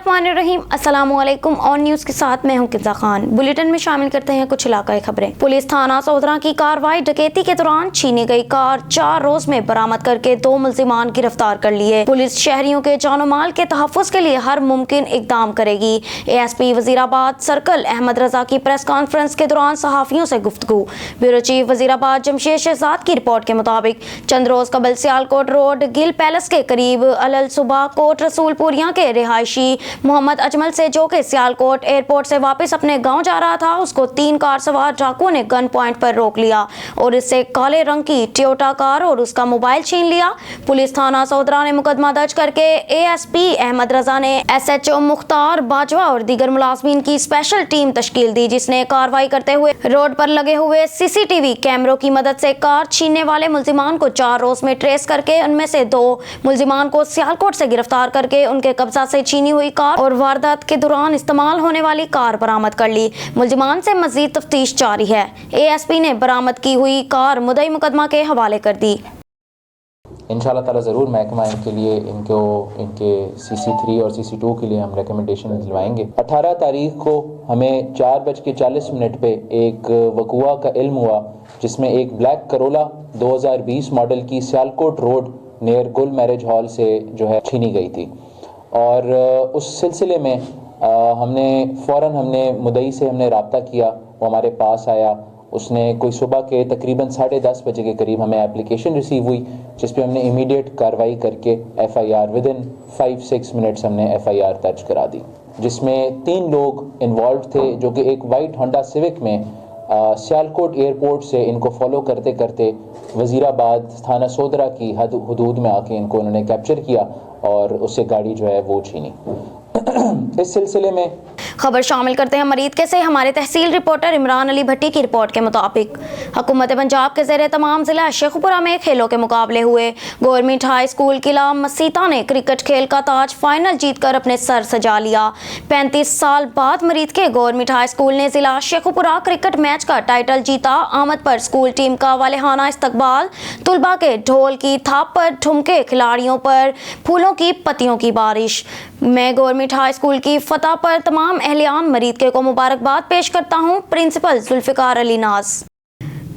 बिस्मिल्लाहिर्रहमानिर्रहीम। अस्सलामुअलैकुम। On news के साथ मैं हूं किज़ा खान। बुलेटिन में शामिल करते हैं कुछ इलाकाई खबरें। पुलिस थाना सोदरा की कार्रवाई। डकैती के दौरान छीनी गई कार 4 रोज में बरामद करके 2 मुल्जिमान गिरफ्तार कर लिए। पुलिस शहरियों के जानो माल के तहफ़्फ़ुज़ के लिए हर मुमकिन इक़दाम करेगी। ASP वज़ीराबाद सर्कल अहमद रजा की प्रेस कॉन्फ्रेंस के दौरान सहाफ़ियों से गुफ्तगू। ब्यूरो चीफ वज़ीराबाद जमशेद शहजाद की रिपोर्ट के मुताबिक चंद रोज कबल सियालकोट रोड गिल पैलेस के करीब अलल सुबह कोट रसूलपुरिया के रिहायशी मोहम्मद अजमल से, जो कि सियालकोट एयरपोर्ट से वापस अपने गांव जा रहा था, उसको 3 कार सवार डाकुओं ने गन पॉइंट पर रोक लिया और इससे काले रंग की टोयोटा कार और उसका मोबाइल छीन लिया। पुलिस थाना सोदरा ने मुकदमा दर्ज करके ASP अहमद रजा ने SHO मुख्तार बाजवा और दीगर मुलाजमीन की स्पेशल टीम तश्कील दी, जिसने कार्रवाई करते हुए रोड पर लगे हुए CCTV कैमरों की मदद से कार छीनने वाले मुल्जिमान को 4 रोज में ट्रेस करके उनमें से 2 मुल्जिमान को सियालकोट से गिरफ्तार करके उनके कब्जा से छीनी हुई कार और वारदात के दौरान इस्तेमाल होने वाली कार बरामद कर ली। मुल्जिमान से मजीद तफ्तीश जारी है। ASP ने बरामद की हुई कार मुद्दई मुकदमा के हवाले कर दी। इंशाअल्लाह ताला ज़रूर महकमा इनके लिए इनके CC3 और CC2 के लिए हम रिकमेंडेशन दिलवाएंगे। 18 तारीख को हमें 4:40 पे एक वक़ुआ का इल्म हुआ, जिसमें एक ब्लैक करोला 2020 मॉडल की सियालकोट रोड नियर गुल मैरिज हॉल से जो है छीनी गई थी। और उस सिलसिले में हमने मुद्दई से रब्ता किया। वो हमारे पास आया। उसने कोई सुबह के तकरीबन 10:30 बजे के करीब हमें एप्लीकेशन रिसीव हुई, जिस पे हमने इमीडिएट कार्रवाई करके FIR विदिन 5-6 मिनट्स हमने FIR दर्ज करा दी, जिसमें 3 लोग इन्वॉल्व थे, जो कि एक वाइट होंडा सिविक में सियालकोट एयरपोर्ट से इनको फॉलो करते करते वज़ीराबाद थाना सोदरा की हदूद में आके इनको उन्होंने कैप्चर किया और उससे गाड़ी जो है वो छीनी। इस सिलसिले में खबर शामिल करते हैं मरीदके से। हमारे तहसील रिपोर्टर इमरान अली भट्टी की रिपोर्ट के मुताबिक हुकूमत पंजाब के ज़ेरे तमाम ज़िला शेखुपुरा में खेलों के मुकाबले हुए। गवर्नमेंट हाई स्कूल किला मसीता ने क्रिकेट खेल का ताज फाइनल जीतकर अपने सर सजा लिया। 35 साल बाद मरीदके गवर्नमेंट हाई स्कूल ने ज़िला शेखुपुरा क्रिकेट मैच का टाइटल जीता। आमद पर स्कूल टीम का वालेहाना इस्तकबाल, तुलबा के ढोल की थाप पर ठुमके, खिलाड़ियों पर फूलों की पत्तियों की बारिश। मैं गवर्नमेंट हाई स्कूल की फतह पर तमाम अहलियान मरीदके को मुबारकबाद पेश करता हूँ। प्रिंसिपल जुल्फ़िकार अली नाज।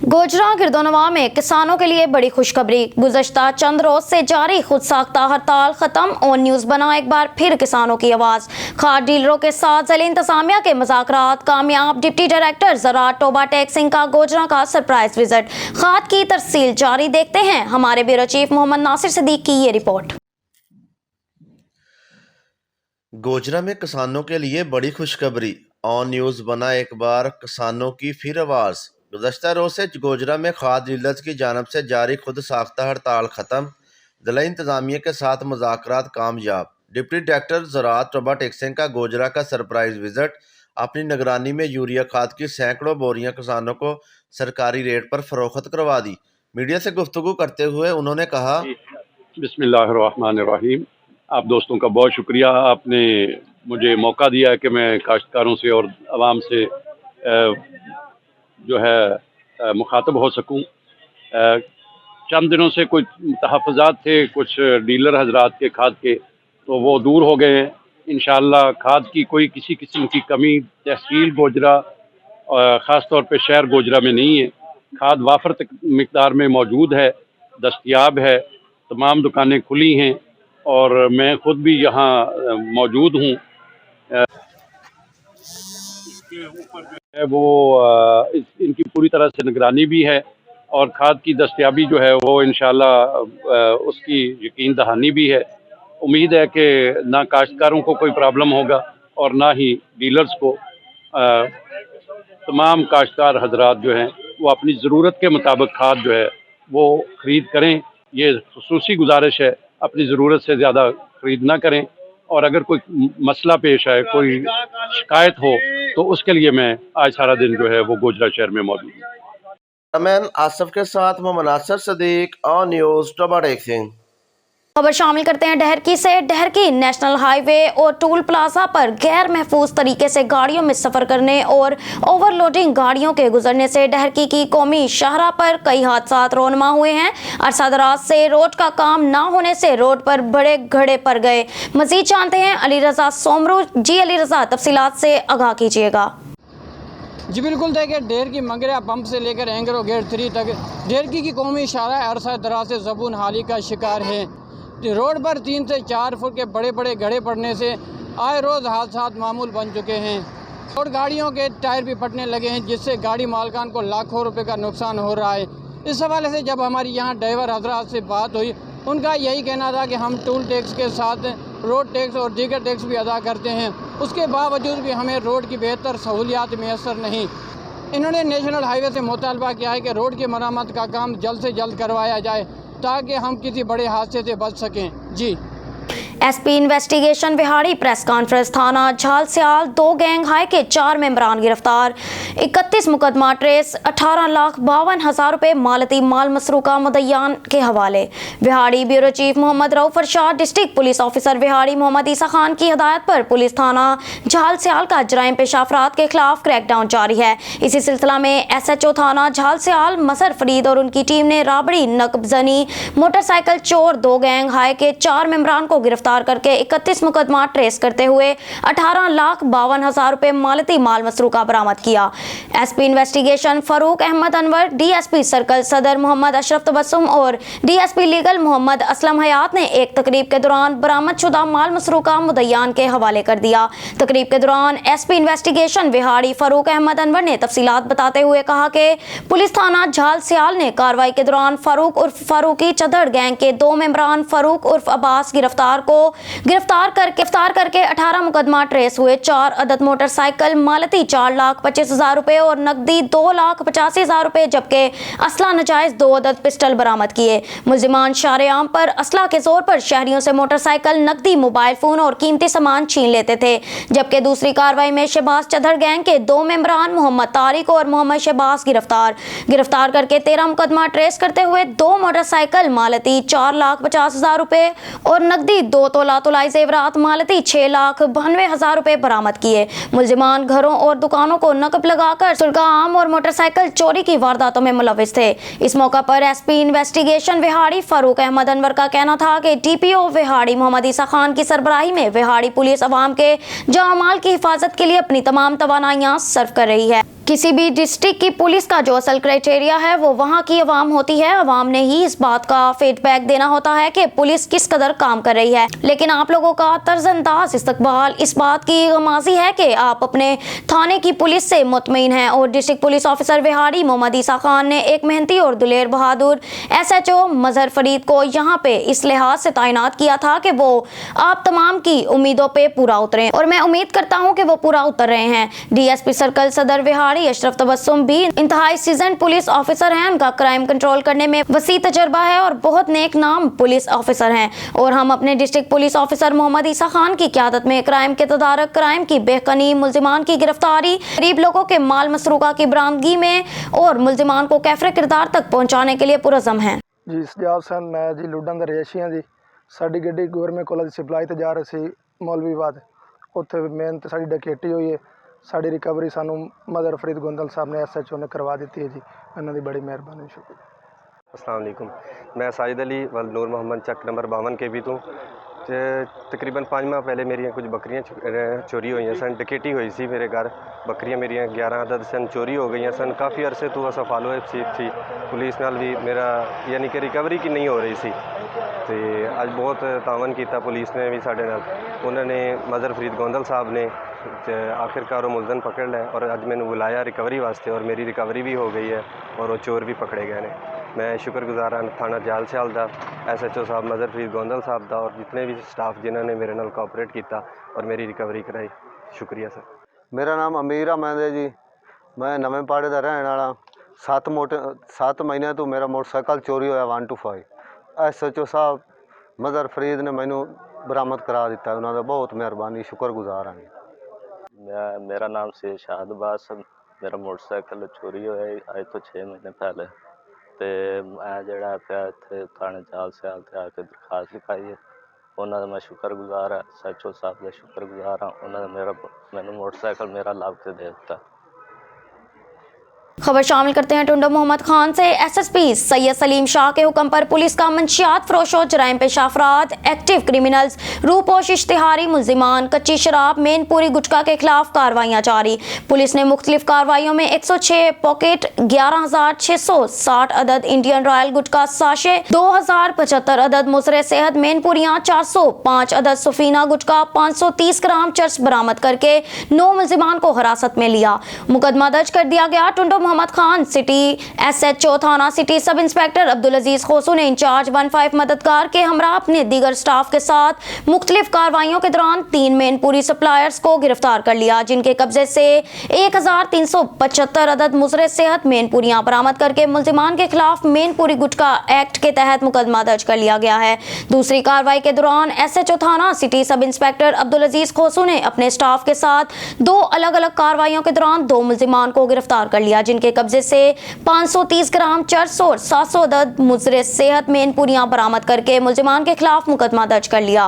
गोजरा गिरदोनवा में किसानों के लिए बड़ी खुशखबरी। गुज़श्ता चंद रोज से जारी खुद साख्ता हड़ताल खत्म। ऑन न्यूज़ बना एक बार फिर किसानों की आवाज़। खाद डीलरों के साथ ज़िला इंतजामिया के मुज़ाकरात कामयाब। डिप्टी डायरेक्टर ज़राअत टोबा टेक सिंह का गोजरा का सरप्राइज विजिट। खाद की तरसील जारी। देखते हैं हमारे ब्यूरो चीफ मोहम्मद नासिर सिद्दीक की ये रिपोर्ट। गोजरा में किसानों के लिए बड़ी खुशखबरी। ऑन न्यूज़ बना एक बार किसानों की फिर आवाज़। गुज़श्ता रोज से गोजरा में खाद डीलर्स की जानिब से जारी खुद साख्ता हड़ताल ख़त्म। ज़िला इंतज़ामिया के साथ मुज़ाकरात कामयाब। डिप्टी डायरेक्टर ज़राअत टोबा टेक सिंह का गोजरा का सरप्राइज विजिट। अपनी निगरानी में यूरिया खाद की सैकड़ों बोरियां किसानों को सरकारी रेट पर फरोख्त करवा दी। मीडिया से गुफ्तगू करते हुए उन्होंने कहा, बिस्मिल्लाहिर्रहमानिर्रहीम। आप दोस्तों का बहुत शुक्रिया, आपने मुझे मौका दिया है कि मैं काश्तकारों से और आवाम से जो है मुखातब हो सकूं। चंद दिनों से कुछ तहफ़्फ़ुज़ात थे कुछ डीलर हजरात के खाद के, तो वो दूर हो गए हैं। इंशाअल्लाह खाद की कोई किसी किस्म की कमी तहसील गोजरा ख़ास तौर पे शहर गोजरा में नहीं है। खाद वाफर मिक़दार में मौजूद है, दस्तयाब है, तमाम दुकानें खुली हैं और मैं ख़ुद भी यहाँ मौजूद हूँ। इसके ऊपर जो है वो इनकी पूरी तरह से निगरानी भी है और खाद की दस्तयाबी जो है वो इंशाअल्लाह उसकी यकीन दहानी भी है। उम्मीद है कि ना काश्तकारों को कोई प्रॉब्लम होगा और ना ही डीलर्स को। तमाम काश्तकार हजरात जो हैं वो अपनी ज़रूरत के मुताबिक खाद जो है वो ख़रीद करें। ये ख़ुसूसी गुजारिश है, अपनी ज़रूरत से ज़्यादा ख़रीद ना करें और अगर कोई मसला पेश आए, कोई शिकायत हो, तो उसके लिए मैं आज सारा दिन जो है वो गोजरा शहर में मौजूद हूँ। मैं आसिफ के साथ मोहम्मद नासिर सिद्दीक, ऑन न्यूज़ टोबा टेक सिंह। खबर शामिल करते हैं डहरकी से। डहरकी नेशनल हाईवे और टोल प्लाजा पर गैर महफूज तरीके से गाड़ियों में सफर करने और ओवरलोडिंग गाड़ियों के गुजरने से डहरकी की कौमी शाहराह पर कई हादसा रोनमा हुए हैं। अरसा दराज से रोड का काम न होने से रोड पर बड़े गड्ढे पड़ गए। मजीद जानते हैं अली रजा सोमरू। जी अली रजा, तफसीलात से आगाह कीजिएगा। जी बिल्कुल, देखिए डेरकी मंगरा पंप से लेकर एंगरो गेट 3 तक डेरकी की कौमी शाहराह अरसा दराज से ज़बून हाली का शिकार है। रोड पर 3 से 4 फुट के बड़े बड़े गड्ढे पड़ने से आए रोज़ हादसा मामूल बन चुके हैं और गाड़ियों के टायर भी फटने लगे हैं, जिससे गाड़ी मालकान को लाखों रुपए का नुकसान हो रहा है। इस हवाले से जब हमारी यहाँ ड्राइवर हजरात से बात हुई, उनका यही कहना था कि हम टोल टैक्स के साथ रोड टैक्स और दीगर टैक्स भी अदा करते हैं, उसके बावजूद भी हमें रोड की बेहतर सहूलियात मैसर नहीं। इन्होंने नेशनल हाईवे से मुतालबा किया है कि रोड की मरम्मत का काम जल्द से जल्द करवाया जाए ताकि हम किसी बड़े हादसे से बच सकें। जी SP investigation Vehari press conference. थाना झालसियाल 2 गैंग हाई के 4 मेंबरान गिरफ्तार। 31 मुकदमा ट्रेस। 18,52,000 रुपए मालती माल मसरूका मुद्दईयान के हवाले। Vehari bureau chief Muhammad Rauf Arshad, district police officer Vehari Muhammad Isa Khan की हिदायत पर पुलिस थाना झालसियाल का जराइम पेशा अफराद के खिलाफ क्रैकडाउन जारी है। इसी सिलसिला में SHO थाना झालसियाल मजहर फरीद और उनकी टीम ने राबड़ी, नकबजनी, मोटरसाइकिल चोर 2 गैंग हाई के 4 मेंबरान को गिरफ्तार करके 31 मुकदमा ट्रेस करते हुए 18,52,000 रुपए मालती माल मसरूका बरामद किया। SP investigation Farooq Ahmed Anwar, DSP circle Saddar Mohammad Ashraf Tabassum और DSP लीगल मोहम्मद असलम हयात ने एक तकरीब के दौरान बरामदशुदा माल मसरूका मुद्दईयान के हवाले कर दिया। तकरीब के दौरान एसपी इन्वेस्टिगेशन विहाड़ी फारूक अहमद अनवर ने तफसीलात बताते हुए कहा कि पुलिस थाना झालसियाल ने कार्रवाई के दौरान फारूक उर्फ फारूकी चदड़ गैंग के 2 मेंबरान फारूक उर्फ अब्बास गिरफ्तार करके 18 मुकदमा ट्रेस हुए। 4 अदद मोटरसाइकिल मालती 4,25,000 रुपए और नकदी 2,85,000 रुपए, जबकि असला नजायज 2 अदद पिस्टल बरामद किए। मुल्जिमान शारेआम पर असला के जोर पर शहरियों से मोटरसाइकिल, नकदी, मोबाइल फोन और कीमती सामान छीन लेते थे। जबकि दूसरी कार्रवाई में शहबाज चदर गैंग के 2 मेंबरान मोहम्मद तारिक और मोहम्मद शहबाज गिरफ्तार करके 13 मुकदमा ट्रेस करते हुए 2 मोटरसाइकिल मालती 4,50,000 रुपए और नकदी 2 तोला तुलाई जेवरात मालती 6,92,000 रुपए बरामद किए। मुल्जिमान घरों और दुकानों को नकब लगाकर सुल्गाम और मोटरसाइकिल चोरी की वारदातों में मुलविस थे। इस मौका पर एसपी इन्वेस्टिगेशन विहाड़ी फारूक अहमद अनवर का कहना था कि DPO विहाड़ी मोहम्मद ईसा खान की सरबराही में विहाड़ी पुलिस अवाम के जान माल की हिफाजत के लिए अपनी तमाम तवानाइयां सर्व कर रही है। किसी भी डिस्ट्रिक्ट की पुलिस का जो असल क्राइटेरिया है वो वहाँ की अवाम होती है। अवाम ने ही इस बात का फीडबैक देना होता है कि पुलिस किस कदर काम कर रही है। लेकिन आप लोगों का तर्जअंदाज इस्तकबाल इस बात की गमाजी है कि आप अपने थाने की पुलिस से मुतमईन हैं। और district police officer Vehari Muhammad Isa Khan ने एक मेहनती और दिलेर बहादुर SHO मजहर फरीद को यहाँ पे इस लिहाज से तैनात किया था कि वो आप तमाम की उम्मीदों पे पूरा उतरें, और मैं उम्मीद करता हूँ कि वो पूरा उतर रहे हैं। DSP सर्कल सदर विहाड़ी अशरफ तबस्सुम भी इंतहाई सीजन पुलिस ऑफिसर हैं। उनका क्राइम कंट्रोल करने में वसी तजर्बा है और बहुत नेक नाम पुलिस ऑफिसर हैं। और हम अपने district police officer Mohammad Isa Khan की क़यादत में क्राइम के तदारक, क्राइम की बेहकनी, मुल्जिमान की गिरफ्तारी, गरीब लोगों के माल मसरूका की बरामदगी में और मुल्जिमान को कैफरे किरदार तक पहुँचाने के लिए पुरज़म हैं। जी सजाद सन, मैं जी लुडन ਦਾ ਰੇਸ਼ੀ ਹਾਂ ਜੀ। ਸਾਡੀ ਗੱਡੀ ਗਵਰਨਮੈਂਟ ਕਾਲਜ ਸਪਲਾਈ ਤੇ ਜਾ ਰਹੀ ਸੀ ਮੌਲਵੀਬਾਦ। ਉੱਥੇ ਮੇਨ ਤੇ ਸਾਡੀ ਡਕੈਤੀ ਹੋਈ ਹੈ। ਸਾਡੀ ਰਿਕਵਰੀ ਸਾਨੂੰ ਮਦਰ ਫਰੀਦ ਗੋਂਦਲ ਸਾਹਿਬ ਨੇ SHO ਨੇ ਕਰਵਾ ਦਿੱਤੀ ਹੈ ਜੀ। ਇਹਨਾਂ ਦੀ ਬੜੀ ਮਿਹਰਬਾਨੀ, ਸ਼ੁਕਰੀਆ। अस्सलाम वालेकुम, मैं साजिद अली वल नूर मोहम्मद चक नंबर 52 KB तो तकरीबन 5 माह पहले मेरी कुछ बकरियां चोरी हुई हैं सन। डकैती हुई सी मेरे घर। बकरियां मेरी 11 अदद सन चोरी हो गई हैं सन। काफ़ी अरसे तो अस फॉलो अप थी पुलिस नाल भी मेरा, यानी कि रिकवरी की नहीं हो रही सी। तो अज बहुत तावन किया पुलिस ने भी साढ़े नाल। उन्होंने मजहर फरीद गोंदल साहब ने आखिरकार वो मुलजम पकड़ लिया और अज मैंने बुलाया रिकवरी वास्ते, और मेरी रिकवरी भी हो गई है और वो चोर भी पकड़े गए हैं। मैं शुक्रगुजार हाँ थाना झालसियाल का, SHO साहब मजहर फरीद गोंदल साहब का और जितने भी स्टाफ जिन्होंने मेरे नाल कोऑपरेट किया और मेरी रिकवरी कराई। शुक्रिया सर। मेरा नाम अमीर अहमद है जी। मैं नवें पाड़े का रहने वाला। 7 महीने तो मेरा मोटरसाइकिल चोरी होया 125। SHO साहब मजहर फरीद ने मैनू बरामद करा दिता है। उन्होंने बहुत मेहरबानी, शुक्रगुजार हाँ। मेरा नाम से शाहद अब्बास। मेरा मोटरसाइकिल चोरी होया आज तो 6 महीने पहले। ਤੇ ਮੈਂ ਜਿਹੜਾ ਪਿਆ ਇੱਥੇ ਥਾਣੇ ਚਾਲ ਸਿਆਲ ਤੇ ਆ ਕੇ ਦਰਖਾਸਤ ਲਿਖਾਈ ਹੈ। ਉਹਨਾਂ ਦਾ ਮੈਂ ਸ਼ੁਕਰਗੁਜ਼ਾਰ ਹਾਂ, SHO ਸਾਹਿਬ ਦਾ ਸ਼ੁਕਰਗੁਜ਼ਾਰ ਹਾਂ। ਉਹਨਾਂ ਨੇ ਮੈਨੂੰ मोटरसाइकिल मेरा लाभ के दे दिया। खबर शामिल करते हैं टुंडो मोहम्मद खान से। SSP सैयद सलीम शाह के हुक्म पर पुलिस का मंशियात फरोशों, जराइम पेश अफराद, एक्टिव क्रिमिनल्स, रूपोश इश्तिहारी मुल्जिमान, कच्ची शराब, मेनपुरी गुटखा के खिलाफ कार्रवाइयाँ जारी। पुलिस ने मुख्तलिफ कार्रवाइयों में 106 पॉकेट, 11,660 अदद इंडियन रॉयल गुटखा साशे, 2,075 अदद मुजरे सेहत मेनपुरियाँ, 405 अदद सुफीना गुटखा, 530 ग्राम चर्स बरामद करके 9 मुल्जिमान को हिरासत में लिया। मुकदमा दर्ज कर दिया गया। टुंडो मोहम्मद खान सिटी SHO थाना सिटी सब इंस्पेक्टर अब्दुल अजीज खोसू ने इंचार्ज 15 मददगार के हमरा अपने दीगर स्टाफ के साथ मुख्तलिफ कार्रवाइयों के दौरान 3 मेनपुरी सप्लायर्स को गिरफ्तार कर लिया, जिनके कब्जे से 1,375 अदद मुजरे सेहत मेनपुरियां बरामद करके मुल्जिमान के खिलाफ मेनपुरी गुटखा एक्ट के तहत मुकदमा दर्ज कर लिया गया है। दूसरी कार्रवाई के दौरान SHO थाना सिटी सब इंस्पेक्टर अब्दुल अजीज खोसू ने अपने स्टाफ के साथ 2 अलग अलग कार्रवाइयों के दौरान 2 मुल्जिमान को गिरफ्तार कर लिया, जिनके कब्जे से 530 ग्राम चर्स और 700 अदद मुजरे सेहत मेनपुरियां बरामद करके मुल्जिमान के खिलाफ मुकदमा दर्ज कर लिया।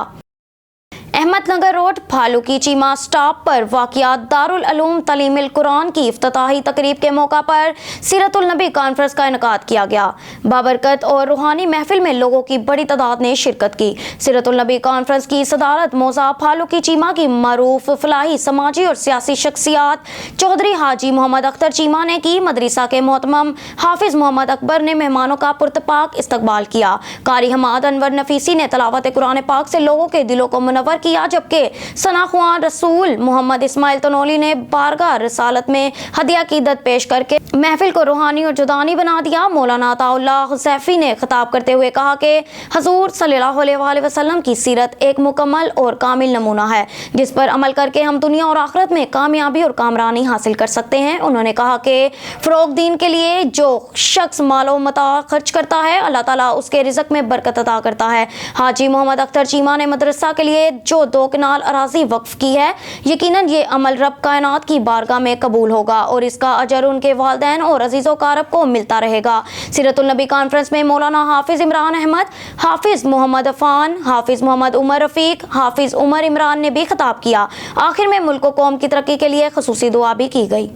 अहमदनगर रोड फालूकी चीमा स्टॉप पर वाक़िया दारुल उलूम तालीमुल कुरान की इफ्तिताही तकरीब के मौका पर सीरतुल नबी कॉन्फ्रेंस का इनेकाद किया गया। बाबरकत और रूहानी महफिल में लोगों की बड़ी तादाद ने शिरकत की। सीरतुल नबी कॉन्फ्रेंस की सदारत मौजा फालूकी चीमा की मरूफ फलाही समाजी और सियासी शख्सियात चौधरी हाजी मोहम्मद अख्तर चीमा ने की। मदरसा के मोहतरम हाफिज मोहम्मद अकबर ने मेहमानों का पुरतपाक इस्तकबाल किया। कारी हमाद अनवर नफीसी ने तलावत कुरान पाक से लोगों के दिलों को मुनव्वर किया, जबकि सनाख्वान रसूल मोहम्मद इस्माइल तनोली ने बारगाह रिसालत में हदिया कीदत पेश करके महफिल को रूहानी और जुदानी बना दिया। मौलाना अताउल्लाह हुसैफी ने खिताब करते हुए कहा कि हजूर सल्लल्लाहु अलैहि वसल्लम की सीरत एक मुकम्मल और कामिल नमूना है, जिस पर अमल करके हम दुनिया और आखिरत में कामयाबी और कामरानी हासिल कर सकते हैं। उन्होंने कहा कि फरोग दीन के लिए जो शख्स मालो मता खर्च करता है, अल्लाह ताला उसके रिज़्क़ में बरकत अता करता है। हाजी मोहम्मद अख्तर चीमा ने मदरसा के लिए जो 2 कनाल अराजी वक्फ की है, यकीनन ये अमल रब कायनात की बारगाह में कबूल होगा और इसका अजर उनके वालिदैन और अजीज़ो कारब को मिलता रहेगा। सीरतुल नबी कॉन्फ्रेंस में मौलाना हाफिज इमरान अहमद, हाफिज मोहम्मद अफान, हाफिज मोहम्मद उमर रफीक, हाफिज उमर इमरान ने भी खिताब किया। आखिर में मुल्क व कौम की तरक्की के लिए खसूसी दुआ भी की गई।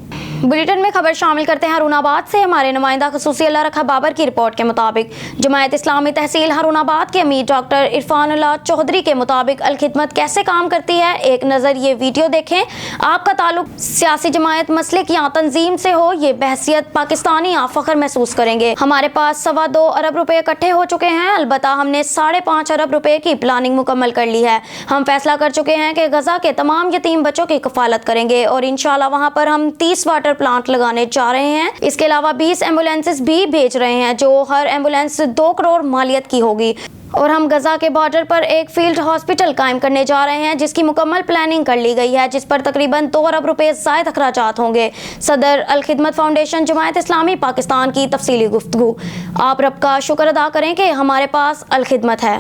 बुलेटिन में खबर शामिल करते हैं हरुणाबाद से। हमारे नुमाइंदा खसूसी अल्लाह रखा बाबर की रिपोर्ट के मुताबिक जमायत इस्लामी तहसील हरुणाबाद के अमीर डॉक्टर इरफानुल्लाह चौधरी के मुताबिक अलखिदमत कैसे काम करती है, एक नज़र ये वीडियो देखें। आपका ताल्लुक सियासी जमायत मसलिक या तंजीम से हो, ये बहसियत पाकिस्तानी आप फख्र महसूस करेंगे। हमारे पास 2.25 अरब रुपए इकट्ठे हो चुके हैं। अलबत्ता हमने 5.5 अरब रुपए की प्लानिंग मुकम्मल कर ली है। हम फैसला कर चुके हैं कि गजा के तमाम यतीम बच्चों की कफालत करेंगे और इंशाल्लाह वहाँ पर हम 30 वाटर प्लांट लगाने जा रहे हैं। इसके अलावा 20 एम्बुलेंसेस भी भेज रहे हैं, जो हर एम्बुलेंस 2 करोड़ मालियत की होगी। और हम गजा के बॉर्डर पर एक फील्ड हॉस्पिटल कायम करने जा रहे हैं, जिसकी मुकम्मल प्लानिंग कर ली गई है, जिस पर तकरीबन 2 अरब रुपए ज़ायद अखराजात होंगे। सदर अल खिदमत फाउंडेशन जमायत इस्लामी पाकिस्तान की तफसीली गुफ्तगू। आप रब का शुक्र अदा करें कि हमारे पास अल खिदमत है।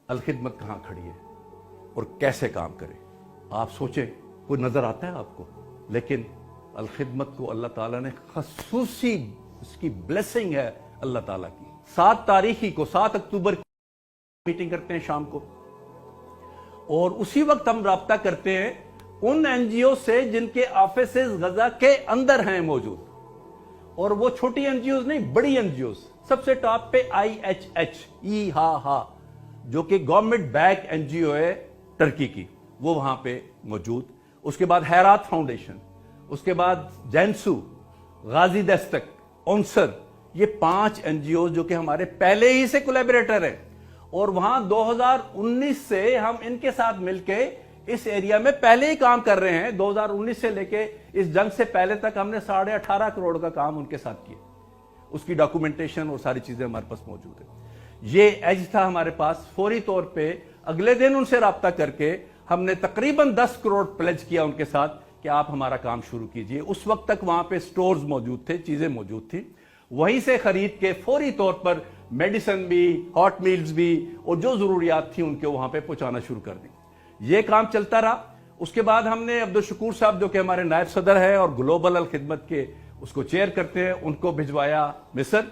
अल खिदमत कहाँ खड़ी है और कैसे काम करे, आप सोचें, कोई नज़र आता है आपको? लेकिन अल खिदमत को अल्लाह ताला ने खसूसी, इसकी ब्लेसिंग है अल्लाह ताला की। 7 तारीख को 7 अक्टूबर मीटिंग करते हैं शाम को, और उसी वक्त हम राब्ता करते हैं उन NGO से जिनके ऑफिसेज गजा के अंदर हैं मौजूद, और वो छोटी NGOs नहीं, बड़ी NGOs। सबसे टॉप पे IHH जो कि गवर्नमेंट बैक NGO है टर्की की, वो वहां पे मौजूद। उसके बाद हैरात फाउंडेशन, उसके बाद जैनसू, गाजी दस्तक, ओंसर, ये 5 NGOs जो कि हमारे पहले ही से कोलैबोरेटर हैं, और वहां 2019 से हम इनके साथ मिलके इस एरिया में पहले ही काम कर रहे हैं। 2019 से लेके इस जंग से पहले तक हमने 18.5 करोड़ का काम उनके साथ किया। उसकी डॉक्यूमेंटेशन और सारी चीजें हमारे पास मौजूद है। ये एज था हमारे पास। फौरी तौर पे अगले दिन उनसे राब्ता करके हमने तकरीबन 10 करोड़ प्लेज किया उनके साथ कि आप हमारा काम शुरू कीजिए। उस वक्त तक वहां पे स्टोर्स मौजूद थे, चीजें मौजूद थी, वहीं से खरीद के फौरी तौर पर मेडिसिन भी, हॉट मील्स भी, और जो जरूरियात थी उनके वहां पे पहुंचाना शुरू कर दी। ये काम चलता रहा। उसके बाद हमने अब्दुल शकूर साहब जो कि हमारे नायब सदर है और ग्लोबल अल खिदमत के उसको चेयर करते हैं, उनको भिजवाया मिस्र,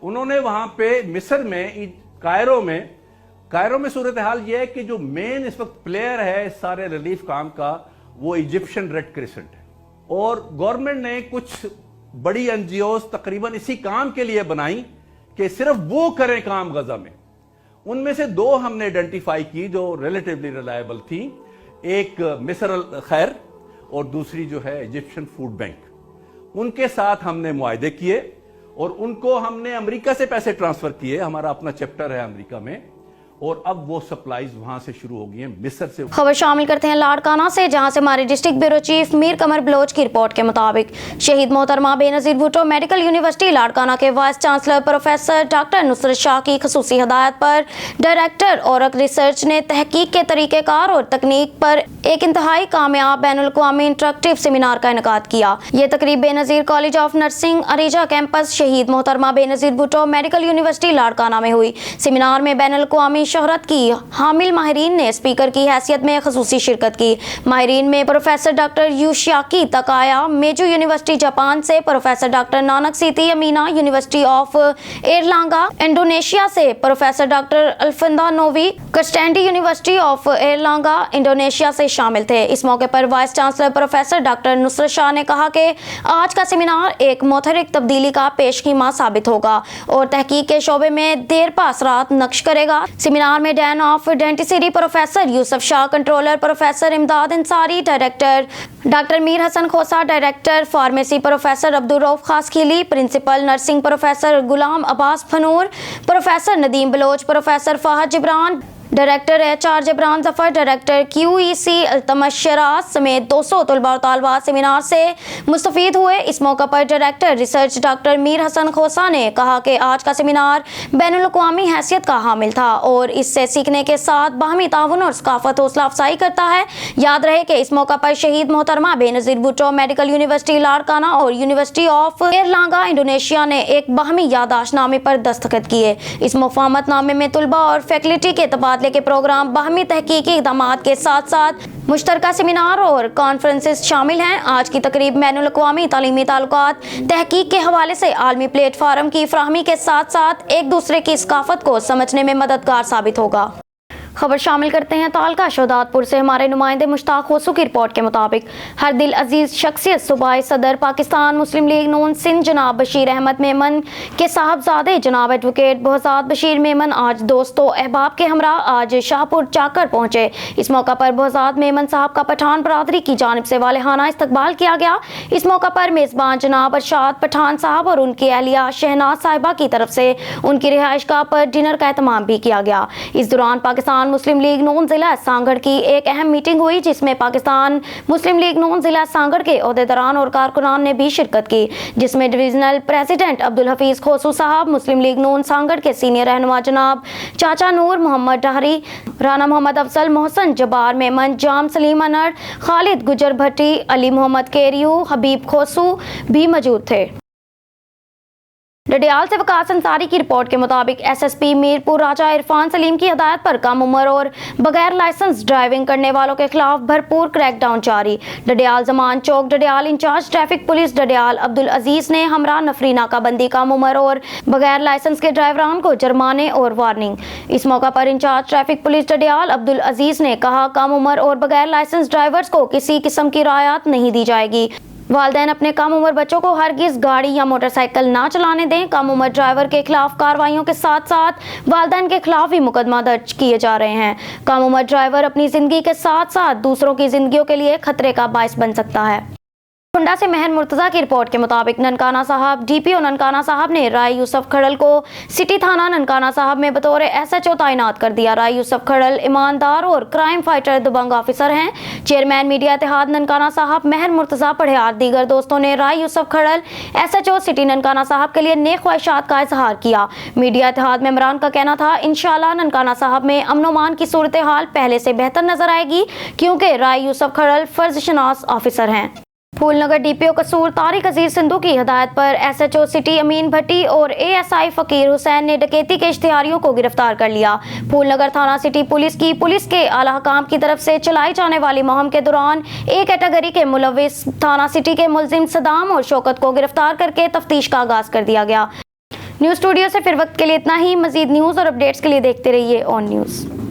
उन्होंने वहां पे मिस्र में कायरो में सूरत हाल ये है कि जो मेन इस वक्त प्लेयर है इस सारे रिलीफ काम का वो इजिप्शियन रेड क्रिसेंट है, और गवर्नमेंट ने कुछ बड़ी एनजीओज तकरीबन इसी काम के लिए बनाई कि सिर्फ वो करें काम गजा में। उनमें से दो हमने आइडेंटिफाई की जो रिलेटिवली रिलायबल थी, एक मिस्र अल खैर और दूसरी जो है इजिप्शियन फूड बैंक। उनके साथ हमने मुआहदे किए और उनको हमने अमेरिका से पैसे ट्रांसफर किए, हमारा अपना चैप्टर है अमेरिका में, और अब वो सप्लाईज वहां से शुरू हो गई हैं मिस्र से। खबर शामिल करते हैं लाड़काना से, जहां से हमारे डिस्ट्रिक्ट ब्यूरो चीफ मीर कमर बलोच की रिपोर्ट के मुताबिक शहीद मोहतरमा बेनजीर भुट्टो मेडिकल यूनिवर्सिटी लाड़काना के vice chancellor professor doctor Nusrat Shah की खसूसी हदायत पर डायरेक्टर औरक रिसर्च ने तहकीक के तरीक़ेकार और तकनीक पर एक इंतहाई कामयाब बैनुल-अक़वामी इंटरेक्टिव सेमिनार का इनेकाद किया। ये तकरीब Benazir college of nursing Areeja campus Shaheed Mohtarma Benazir Bhutto medical university Larkana में हुई। सेमिनार में बैनुल-अक़वामी शोहरत की हामिल माहिरीन ने स्पीकर की हैसियत में खसूसी शिरकत की। माहिरीन में professor doctor Yoshiaki Takaya Meiji university Japan से, professor doctor Nanik Siti Aminah university of Airlangga Indonesia से, professor doctor Alfinda Novi Kristanti university of Airlangga Indonesia से शामिल थे। इस मौके पर vice chancellor professor doctor Nusrat Shah ने कहा कि आज का सेमिनार एक मुतहरिक तब्दीली का पेशकीमा साबित होगा और तहकीक के शोबे में देर पा असरात नक्श करेगा। सेमिनार में dean of dentistry professor Yousuf Shah, controller professor Imdad Ansari, director doctor Mir Hasan Khoso, director pharmacy professor Abdul Rauf Khaskheli, principal nursing professor Ghulam Abbas Fanoor, professor Nadeem Baloch, professor Fahad Jibran, director HR Jabran Zafar, director QEC Altamash Shiraz समेत 200 तलबा और तालबात सेमिनार से मुस्तफीद हुए। इस मौका पर director research doctor Mir Hasan Khoso ने कहा कि आज का सेमिनार बैनुल-अक़वामी हैसियत का हामिल था और इससे सीखने के साथ बाहमी ताउन और सकाफत हौसला अफजाई करता है। याद रहे कि इस मौका पर शहीद मोहतरमा बेनजीर भुट्टो मेडिकल यूनिवर्सिटी लाड़काना और यूनिवर्सिटी ऑफ एरलांगा इंडोनेशिया ने एक बाहमी यादाश्तनामे पर दस्तखत किए। इस मुफाहमतनामे में तलबा और फैकल्टी के तबादले के प्रोग्राम, बाहमी तहकीकी इक़दामात के साथ साथ मुश्तरका सेमिनार और कॉन्फ्रेंसेस शामिल हैं। आज की तकरीब बैनुल-अक़वामी तालीमी ताल्लुकात, तहकीक के हवाले से आलमी प्लेटफार्म की फ्राहमी के साथ साथ एक दूसरे की सकाफत को समझने में मददगार साबित होगा। खबर शामिल करते हैं तालका शहदादपुर से, हमारे नुमाइंदे मुश्ताक होसू की रिपोर्ट के मुताबिक हर दिल अजीज शख्सियत सूबाई सदर पाकिस्तान मुस्लिम लीग नून सिंध जनाब बशीर अहमद मेमन के साहबजादे जनाब एडवोकेट बहजाद बशीर मेमन आज दोस्तों अहबाब के हमरा आज शाहपुर चाकर पहुँचे। इस मौका पर बहजाद मेमन साहब का पठान बरादरी की जानिब से वालेहाना इस्तकबाल किया गया। इस मौका पर मेज़बान जनाब अरशाद पठान साहब और उनकी अहलिया शहनाज साहिबा की तरफ से उनकी रिहाइशगाह पर डिनर का एहतमाम भी किया गया। इस दौरान पाकिस्तान मुस्लिम लीग नून जिला सांगड़ की एक अहम मीटिंग हुई जिसमें पाकिस्तान मुस्लिम लीग नून जिला सांगड़ के ओहदेदारान और कारकुनान ने भी शिरकत की, जिसमें डिविजनल प्रेसिडेंट अब्दुल हफीज खोसू साहब, मुस्लिम लीग नून सांगड़ के सीनियर रहनुमा जनाब चाचा नूर मोहम्मद डहरी, राना मोहम्मद अफजल, मोहसन जबार मेमन, जाम सलीम अनड़, खालिद गुजर भट्टी, अली मोहम्मद केरियू, हबीब खोसू भी मौजूद थे। डडियाल से वकास अंसारी की रिपोर्ट के मुताबिक SSP मीरपुर राजा इरफान सलीम की हदायत पर कम उम्र और बगैर लाइसेंस ड्राइविंग करने वालों के खिलाफ भरपूर क्रैकडाउन जारी। Dadyal Zaman Chowk Dadyal incharge traffic police Dadyal Abdul Aziz ने हमरा नफरी नाकाबंदी, कम उम्र और बगैर लाइसेंस के ड्राइवरान को जुर्माने और वार्निंग। इस मौका पर incharge traffic police Dadyal Abdul Aziz ने कहा, कम उम्र और बगैर लाइसेंस ड्राइवर्स को किसी किस्म की रियायत नहीं दी जाएगी। वालिदैन अपने कम उम्र बच्चों को हरगिज गाड़ी या मोटरसाइकिल ना चलाने दें। कम उम्र ड्राइवर के खिलाफ कार्रवाइयों के साथ साथ वालिदैन के खिलाफ भी मुकदमा दर्ज किए जा रहे हैं। कम उम्र ड्राइवर अपनी जिंदगी के साथ साथ दूसरों की जिंदगियों के लिए खतरे का बायस बन सकता है। कुंडा से महर मुर्तजा की रिपोर्ट के मुताबिक ननकाना साहब DPO ननकाना साहब ने राय यूसुफ खड़ल को सिटी थाना ननकाना साहब में बतौर SHO तैनात कर दिया। राय यूसुफ खड़ल ईमानदार और क्राइम फाइटर दबंग ऑफिसर हैं। चेयरमैन मीडिया इत्तेहाद ननकाना साहब महर मुर्तजा पढ़ियार दीगर दोस्तों ने राय यूसुफ खड़ल SHO सिटी ननकाना साहब के लिए नेक ख्वाहिशात का इजहार किया। मीडिया इत्तेहाद मेंबरान का कहना था, इंशाल्लाह ननकाना साहब में अमन मान की सूरत हाल पहले से बेहतर नजर आएगी क्योंकि राय यूसुफ खड़ल फर्ज शनास ऑफिसर हैं। फूलनगर DPO कसूर तारिक अजीज सिंधु की हदायत पर SHO सिटी अमीन भट्टी और ASI फकीर हुसैन ने डकैती के इश्तिहारियों को गिरफ्तार कर लिया। फूलनगर थाना सिटी पुलिस के आला हकाम की तरफ से चलाई जाने वाली मुहिम के दौरान एक कैटेगरी के मुलविस थाना सिटी के मुलजिम सदाम और शौकत को गिरफ्तार करके तफ्तीश का आगाज कर दिया गया। न्यूज़ स्टूडियो से फिर वक्त के लिए इतना ही। मजीद न्यूज़ और अपडेट्स के लिए देखते रहिए ऑन न्यूज़।